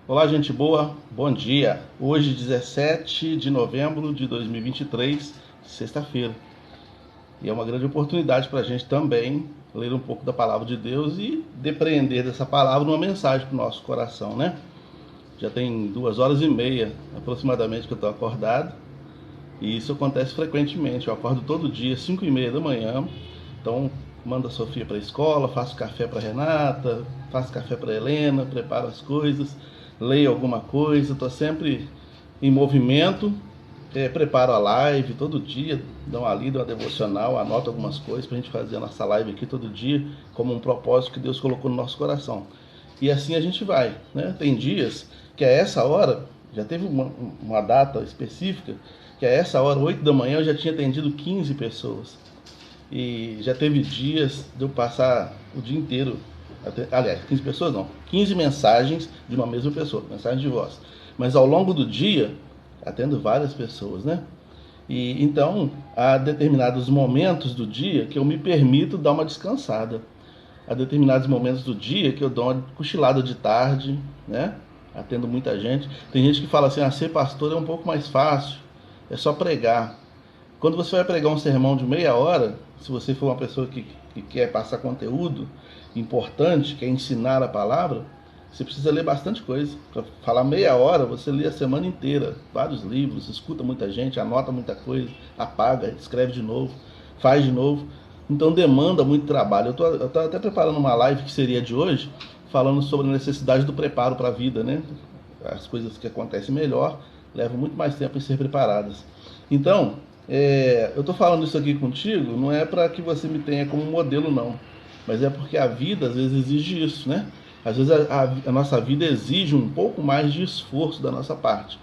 Olá, gente boa, bom dia. Hoje, 17 de novembro de 2023, sexta-feira. E é uma grande oportunidade para a gente também ler um pouco da palavra de Deus e depreender dessa palavra uma mensagem para o nosso coração, né? Já tem 2 horas e meia aproximadamente que eu estou acordado e isso acontece frequentemente. Eu acordo todo dia, 5h30 da manhã, então mando a Sofia para a escola, faço café para Renata, faço café para Helena, preparo as coisas, leio alguma coisa, estou sempre em movimento, preparo a live todo dia, dou uma lida, uma devocional, anoto algumas coisas para a gente fazer a nossa live aqui todo dia, como um propósito que Deus colocou no nosso coração. E assim a gente vai, né? Tem dias que a essa hora, já teve uma data específica, que a essa hora, 8 da manhã, eu já tinha atendido 15 pessoas. E já teve dias de eu passar o dia inteiro, aliás, 15 pessoas não, 15 mensagens de uma mesma pessoa, mensagem de voz. Mas ao longo do dia, atendo várias pessoas, né? E então, há determinados momentos do dia que eu me permito dar uma descansada. Há determinados momentos do dia que eu dou uma cochilada de tarde, né? Atendo muita gente. Tem gente que fala assim, ser pastor é um pouco mais fácil, é só pregar. Quando você vai pregar um sermão de meia hora, se você for uma pessoa que quer passar conteúdo importante, quer ensinar a palavra, você precisa ler bastante coisa. Para falar meia hora, você lê a semana inteira, vários livros, escuta muita gente, anota muita coisa, apaga, escreve de novo, faz de novo. Então demanda muito trabalho. Eu tô até preparando uma live que seria de hoje, falando sobre a necessidade do preparo para a vida, né? As coisas que acontecem melhor levam muito mais tempo em ser preparadas. Então, eu estou falando isso aqui contigo, não é para que você me tenha como modelo, não. Mas é porque a vida às vezes exige isso, né? Às vezes a nossa vida exige um pouco mais de esforço da nossa parte.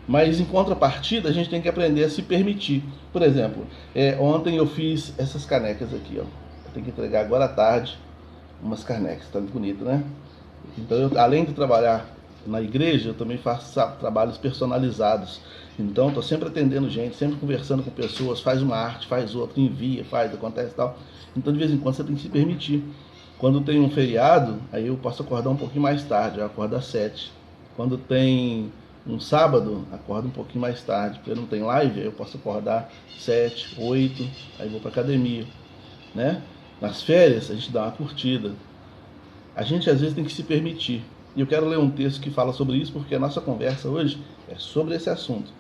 Mas em contrapartida, a gente tem que aprender a se permitir. Por exemplo, ontem eu fiz essas canecas aqui, ó. Eu tenho que entregar agora à tarde umas canecas, tá bonito, né? Então, além de trabalhar na igreja, eu também faço trabalhos personalizados. Então, estou sempre atendendo gente, sempre conversando com pessoas, faz uma arte, faz outra, envia, faz, acontece e tal. Então, de vez em quando, você tem que se permitir. Quando tem um feriado, aí eu posso acordar um pouquinho mais tarde, eu acordo às 7. Quando tem um sábado, acordo um pouquinho mais tarde, porque não tem live, aí eu posso acordar 7, 8, aí vou para academia, né? Nas férias, a gente dá uma curtida. A gente às vezes tem que se permitir. E eu quero ler um texto que fala sobre isso, porque a nossa conversa hoje é sobre esse assunto.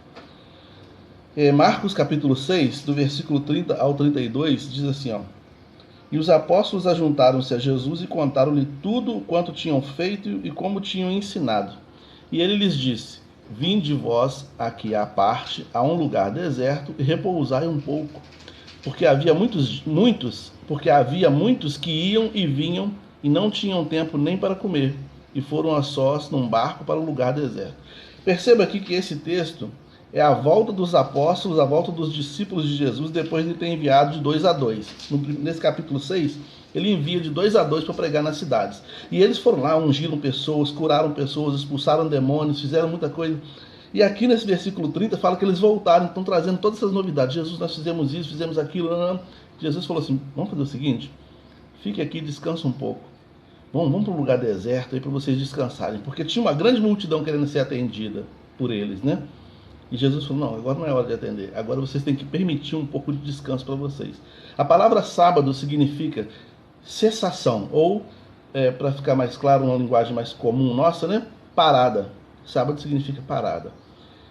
Marcos capítulo 6, do versículo 30 ao 32, diz assim, ó. E os apóstolos ajuntaram-se a Jesus e contaram-lhe tudo quanto tinham feito e como tinham ensinado. E ele lhes disse, vinde vós aqui à parte, a um lugar deserto, e repousai um pouco. Porque havia muitos que iam e vinham e não tinham tempo nem para comer, e foram a sós num barco para um lugar deserto. Perceba aqui que esse texto é a volta dos apóstolos, a volta dos discípulos de Jesus, depois de ter enviado de 2 a 2. Nesse capítulo 6, ele envia de 2 a 2 para pregar nas cidades. E eles foram lá, ungiram pessoas, curaram pessoas, expulsaram demônios, fizeram muita coisa. E aqui nesse versículo 30 fala que eles voltaram, estão trazendo todas essas novidades. Jesus, nós fizemos isso, fizemos aquilo. Jesus falou assim, vamos fazer o seguinte, fique aqui, descansa um pouco. Vamos para um lugar deserto aí para vocês descansarem. Porque tinha uma grande multidão querendo ser atendida por eles, né? E Jesus falou, não, agora não é hora de atender. Agora vocês têm que permitir um pouco de descanso para vocês. A palavra sábado significa cessação. Ou, para ficar mais claro, uma linguagem mais comum nossa, né? Parada. Sábado significa parada.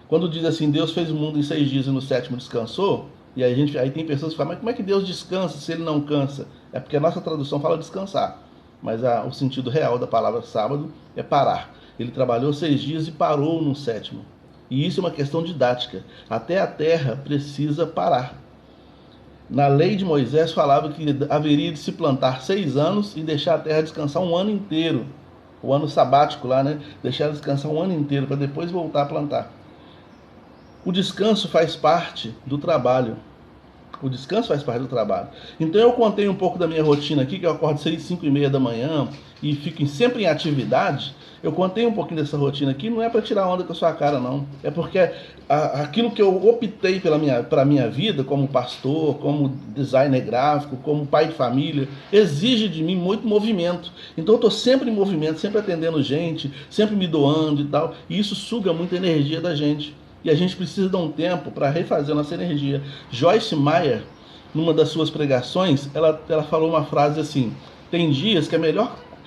Quando diz assim, Deus fez o mundo em 6 dias e no sétimo descansou, e aí tem pessoas que falam, mas como é que Deus descansa se ele não cansa? É porque a nossa tradução fala descansar, mas o sentido real da palavra sábado é parar. Ele trabalhou 6 dias e parou no sétimo. E isso é uma questão didática. Até a terra precisa parar. Na lei de Moisés falava que haveria de se plantar 6 anos e deixar a terra descansar um ano inteiro. O ano sabático lá, né? Deixar descansar um ano inteiro para depois voltar a plantar. O descanso faz parte do trabalho. O descanso faz parte do trabalho. Então eu contei um pouco da minha rotina aqui, que eu acordo 5h30 da manhã e fico sempre em atividade. Eu contei um pouquinho dessa rotina aqui, não é para tirar onda com a sua cara, não. É porque aquilo que eu optei para minha vida, como pastor, como designer gráfico, como pai de família, exige de mim muito movimento. Então eu estou sempre em movimento, sempre atendendo gente, sempre me doando e tal. E isso suga muita energia da gente. E a gente precisa dar um tempo para refazer nossa energia. Joyce Meyer, numa das suas pregações, ela falou uma frase assim: tem dias que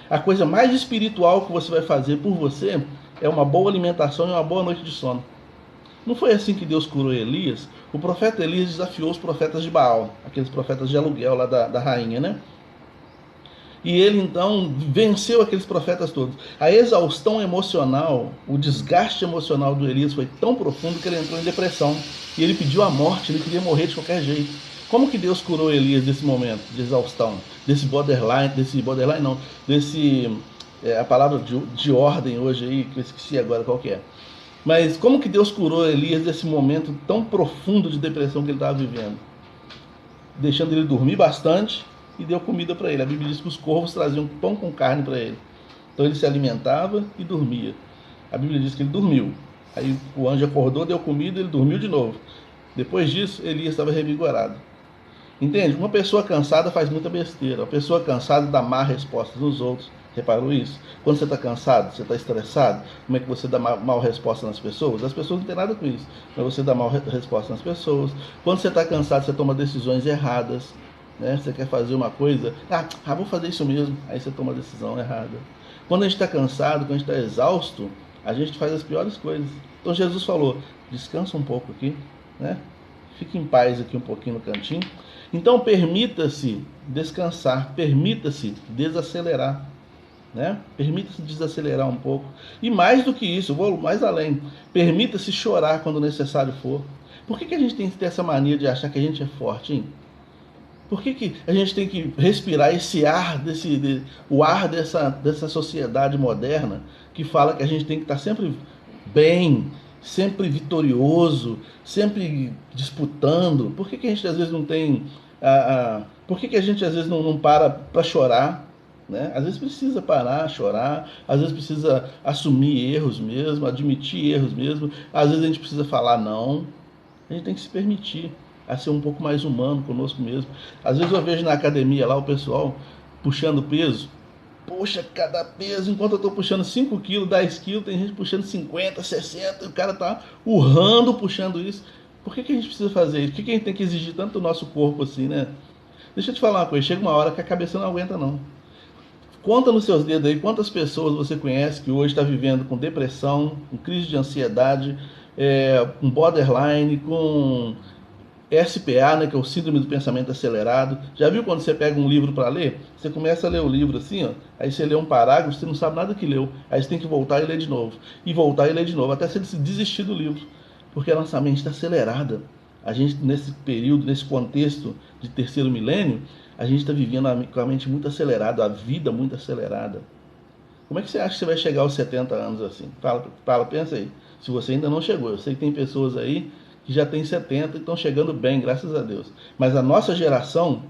a coisa mais espiritual que você vai fazer por você é uma boa alimentação e uma boa noite de sono. Não foi assim que Deus curou Elias? O profeta Elias desafiou os profetas de Baal, aqueles profetas de aluguel lá da rainha, né? E ele então venceu aqueles profetas todos. A exaustão emocional, o desgaste emocional do Elias foi tão profundo que ele entrou em depressão. E ele pediu a morte, ele queria morrer de qualquer jeito. Como que Deus curou Elias desse momento de exaustão? Desse borderline não, a palavra de ordem hoje aí, que eu esqueci agora qual que é. Mas como que Deus curou Elias desse momento tão profundo de depressão que ele estava vivendo? Deixando ele dormir bastante e deu comida para ele. A Bíblia diz que os corvos traziam pão com carne para ele. Então ele se alimentava e dormia. A Bíblia diz que ele dormiu. Aí o anjo acordou, deu comida e ele dormiu de novo. Depois disso, Elias estava revigorado. Entende? Uma pessoa cansada faz muita besteira. Uma pessoa cansada dá má resposta nos outros. Reparou isso? Quando você está cansado, você está estressado, como é que você dá mal resposta nas pessoas? As pessoas não têm nada com isso, mas você dá mal resposta nas pessoas. Quando você está cansado, você toma decisões erradas. Né? Você quer fazer uma coisa, vou fazer isso mesmo, aí você toma a decisão errada. Quando a gente está cansado, quando a gente está exausto, a gente faz as piores coisas. Então Jesus falou: descansa um pouco aqui, né? Fique em paz aqui um pouquinho no cantinho. Então permita-se descansar, permita-se desacelerar, né? Permita-se desacelerar um pouco. E mais do que isso, vou mais além, permita-se chorar quando necessário for. Por que a gente tem que ter essa mania de achar que a gente é forte, hein? Por que a gente tem que respirar esse ar, o ar dessa sociedade moderna que fala que a gente tem que estar sempre bem, sempre vitorioso, sempre disputando? Por que a gente às vezes não tem... por que a gente às vezes não para chorar? Né? Às vezes precisa parar, chorar, às vezes precisa assumir erros mesmo, admitir erros mesmo, às vezes a gente precisa falar não. A gente tem que se permitir a ser um pouco mais humano conosco mesmo. Às vezes eu vejo na academia lá o pessoal puxando peso. Puxa cada peso, enquanto eu estou puxando 5 quilos, 10 quilos, tem gente puxando 50, 60, e o cara está urrando puxando isso. Por que a gente precisa fazer isso? Por que a gente tem que exigir tanto do nosso corpo assim, né? Deixa eu te falar uma coisa, chega uma hora que a cabeça não aguenta não. Conta nos seus dedos aí quantas pessoas você conhece que hoje está vivendo com depressão, com crise de ansiedade, com borderline, com SPA, né, que é o síndrome do pensamento acelerado. Já viu quando você pega um livro para ler? Você começa a ler o livro assim, ó, aí você lê um parágrafo, você não sabe nada que leu, aí você tem que voltar e ler de novo, e voltar e ler de novo, até você desistir do livro, porque a nossa mente está acelerada. A gente, nesse período, nesse contexto de terceiro milênio, a gente está vivendo com a mente muito acelerada, a vida muito acelerada. Como é que você acha que você vai chegar aos 70 anos assim? Fala, pensa aí. Se você ainda não chegou, eu sei que tem pessoas aí que já tem 70 e estão chegando bem, graças a Deus. Mas a nossa geração,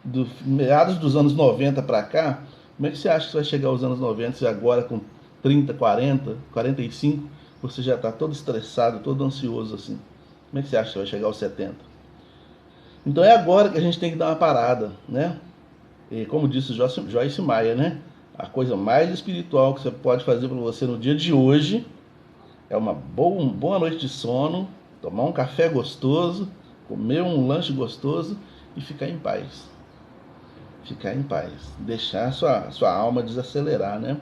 do meados dos anos 90 para cá, como é que você acha que você vai chegar aos anos 90 se agora com 30, 40, 45, você já está todo estressado, todo ansioso assim? Como é que você acha que você vai chegar aos 70? Então é agora que a gente tem que dar uma parada, né? E como disse Joyce Meyer, né? A coisa mais espiritual que você pode fazer para você no dia de hoje é uma boa noite de sono, tomar um café gostoso, comer um lanche gostoso e ficar em paz. Ficar em paz. Deixar sua alma desacelerar, né?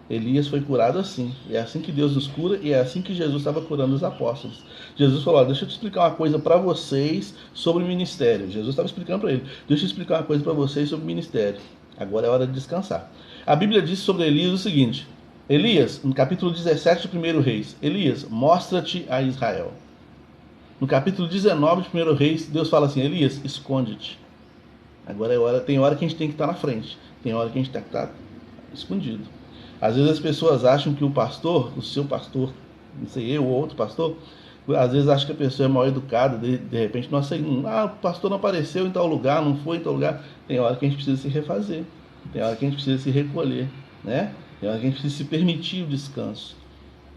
Elias foi curado assim. É assim que Deus nos cura e é assim que Jesus estava curando os apóstolos. Jesus falou: deixa eu te explicar uma coisa para vocês sobre o ministério. Jesus estava explicando para ele: deixa eu explicar uma coisa para vocês sobre o ministério. Agora é hora de descansar. A Bíblia diz sobre Elias o seguinte: Elias, no capítulo 17 de 1 Reis, Elias, mostra-te a Israel. No capítulo 19 de 1 Reis, Deus fala assim: Elias, esconde-te. Agora é hora, tem hora que a gente tem que estar na frente, tem hora que a gente tem que estar escondido. Às vezes as pessoas acham que o pastor, o seu pastor, não sei, eu ou outro pastor, Às vezes acha que a pessoa é mal educada, de repente, nossa, o pastor não apareceu em tal lugar, não foi em tal lugar. Tem hora que a gente precisa se refazer, tem hora que a gente precisa se recolher, né? Tem hora que a gente precisa se permitir o descanso,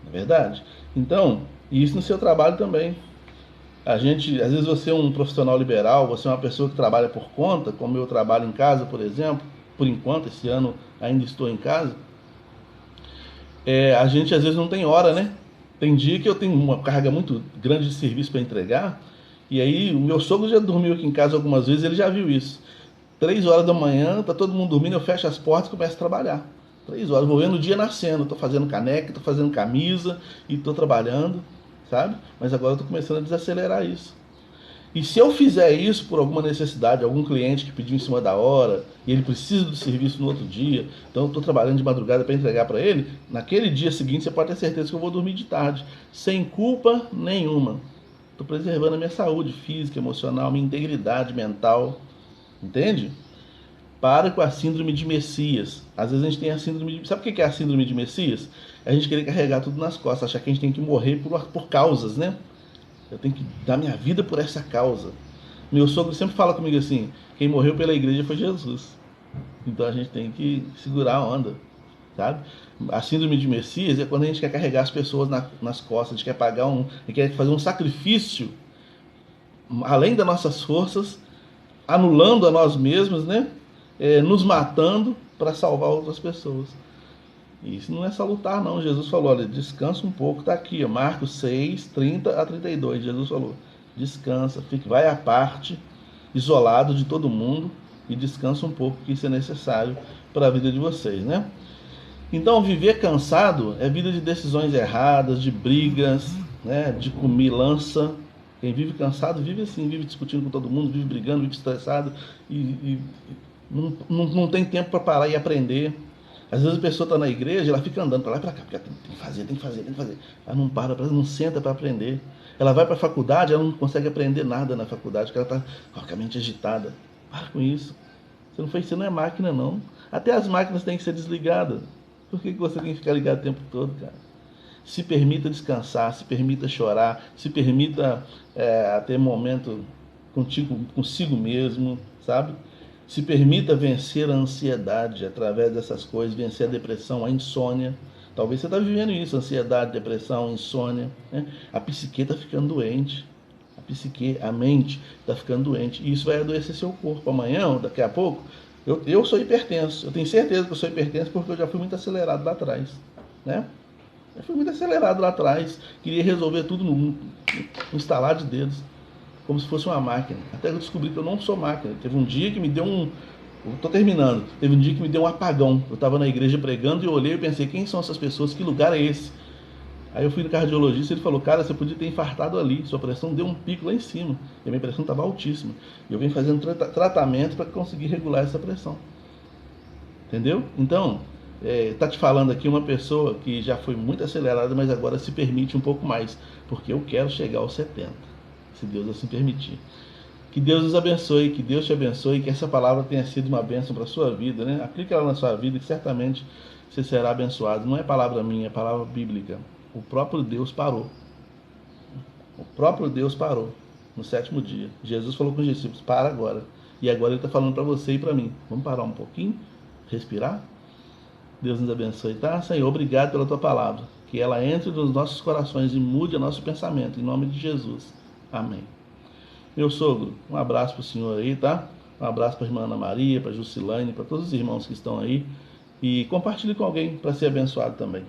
não é verdade? Então, isso no seu trabalho também. A gente, às vezes você é um profissional liberal, você é uma pessoa que trabalha por conta, como eu trabalho em casa, por exemplo, por enquanto, esse ano ainda estou em casa. A gente às vezes não tem hora, né? Tem dia que eu tenho uma carga muito grande de serviço para entregar, e aí o meu sogro já dormiu aqui em casa algumas vezes, ele já viu isso. 3 horas da manhã, tá todo mundo dormindo, eu fecho as portas e começo a trabalhar. 3 horas, vou vendo o dia nascendo, tô fazendo caneca, tô fazendo camisa e tô trabalhando, sabe? Mas agora eu tô começando a desacelerar isso. E se eu fizer isso por alguma necessidade, algum cliente que pediu em cima da hora e ele precisa do serviço no outro dia, então eu estou trabalhando de madrugada para entregar para ele, naquele dia seguinte você pode ter certeza que eu vou dormir de tarde, sem culpa nenhuma. Estou preservando a minha saúde física, emocional, minha integridade mental, entende? Para com a síndrome de Messias. Às vezes a gente tem a síndrome de... Sabe o que é a síndrome de Messias? É a gente querer carregar tudo nas costas, achar que a gente tem que morrer por causas, né? Eu tenho que dar minha vida por essa causa. Meu sogro sempre fala comigo assim: quem morreu pela igreja foi Jesus. Então a gente tem que segurar a onda, sabe? A síndrome de Messias é quando a gente quer carregar as pessoas nas costas, a gente quer a gente quer fazer um sacrifício além das nossas forças, anulando a nós mesmos, né? Nos matando para salvar outras pessoas. Isso não é salutar, não. Jesus falou: olha, descansa um pouco, está aqui, ó, Marcos 6, 30 a 32. Jesus falou: descansa, vai à parte, isolado de todo mundo, e descansa um pouco, que isso é necessário para a vida de vocês, né? Então, viver cansado é vida de decisões erradas, de brigas, né, de comilança. Quem vive cansado vive assim, vive discutindo com todo mundo, vive brigando, vive estressado e não tem tempo para parar e aprender. Às vezes a pessoa está na igreja, ela fica andando para lá e para cá, porque ela tem que fazer. Ela não para, ela não senta para aprender. Ela vai para a faculdade, ela não consegue aprender nada na faculdade, porque ela está com a mente agitada. Para com isso. Você não é máquina, não. Até as máquinas têm que ser desligadas. Por que você tem que ficar ligado o tempo todo, cara? Se permita descansar, se permita chorar, se permita ter momento consigo mesmo, sabe? Se permita vencer a ansiedade através dessas coisas, vencer a depressão, a insônia. Talvez você está vivendo isso, ansiedade, depressão, insônia, né? A psique está ficando doente. A mente está ficando doente. E isso vai adoecer seu corpo. Amanhã, ou daqui a pouco, eu sou hipertenso. Eu tenho certeza que eu sou hipertenso porque eu já fui muito acelerado lá atrás, né? Eu fui muito acelerado lá atrás. Queria resolver tudo no instalar de dedos, como se fosse uma máquina. Até eu descobri que eu não sou máquina. Teve um dia que me deu Estou terminando. Teve um dia que me deu um apagão. Eu estava na igreja pregando e eu olhei e pensei: quem são essas pessoas? Que lugar é esse? Aí eu fui no cardiologista e ele falou: cara, você podia ter infartado ali. Sua pressão deu um pico lá em cima. E a minha pressão estava altíssima. E eu venho fazendo tratamento para conseguir regular essa pressão. Entendeu? Então, tá te falando aqui uma pessoa que já foi muito acelerada, mas agora se permite um pouco mais. Porque eu quero chegar aos 70. Se Deus assim permitir. Que Deus nos abençoe, que Deus te abençoe, que essa palavra tenha sido uma bênção para a sua vida, né? Aplique ela na sua vida que certamente você será abençoado. Não é palavra minha, é palavra bíblica. O próprio Deus parou. O próprio Deus parou no 7º dia. Jesus falou com os discípulos: para agora. E agora ele está falando para você e para mim. Vamos parar um pouquinho? Respirar? Deus nos abençoe, tá? Senhor, obrigado pela tua palavra. Que ela entre nos nossos corações e mude o nosso pensamento. Em nome de Jesus. Amém. Meu sogro, um abraço para o senhor aí, tá? Um abraço para a irmã Ana Maria, para a Jusilane, para todos os irmãos que estão aí. E compartilhe com alguém para ser abençoado também.